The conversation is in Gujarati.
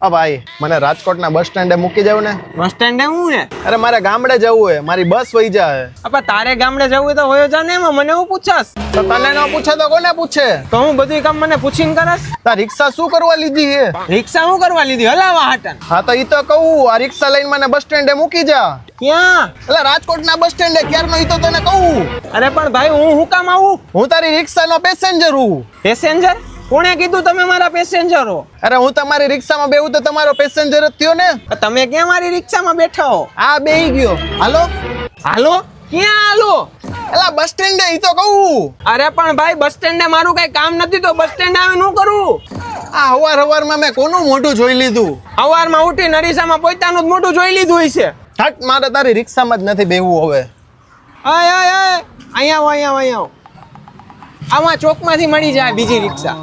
હા ભાઈ, મને રાજકોટના બસ સ્ટેન્ડે મૂકી જાવ ને. બસ સ્ટેન્ડે હું ને? અરે મારે ગામડે જવું હે, મારી બસ વહી જાય. આપા તારે ગામડે જવું હોય તો હોયો જા ને, એમાં મને હું પૂછાસ? તો તને ન પૂછે તો કોને પૂછે? તો હું બધું કામ મને પૂછીને કરસ? તાર રિક્ષા શું કરવા લીધી હે? રિક્ષા હું કરવા લીધી? હલાવા હાટન. હા તો ઈ તો કહું, આ રિક્ષા લઈને મને બસ સ્ટેન્ડે મૂકી જા. ક્યાં? એટલે રાજકોટના બસ સ્ટેન્ડે ક્યારનો ઈ તો તને કહું. અરે પણ ભાઈ હું કામ આવું? હું તારી રિક્ષાનો પેસેન્જર હું. પેસેન્જર? કોણે કીધું તમે મારા પેસેન્જર હો? અરે હું તમારી રિક્ષામાં બેહું તો તમારો પેસેન્જર જ થયો ને. તમે ક્યાં મારી રિક્ષામાં બેઠા હો? આ બેહી ગયો. હાલો હાલો? ક્યાં હાલો? એલા બસ સ્ટેન્ડે ઈ તો કહું. અરે પણ ભાઈ બસ સ્ટેન્ડે મારું કઈ કામ નથી તો બસ સ્ટેન્ડ આવીને હું કરું? આ હવારમાં મેં કોનું મોઢું જોઈ લીધું. સવારમાં ઉઠી નરીસામાં પોતાનું જ મોઢું જોઈ લીધું હોય છે. હટ, મારે તારી રિક્ષામાં જ નથી બેહવું હવે. અહીંયા આવો. આમાં ચોકમાંથી મળી જાય બીજી રિક્ષા.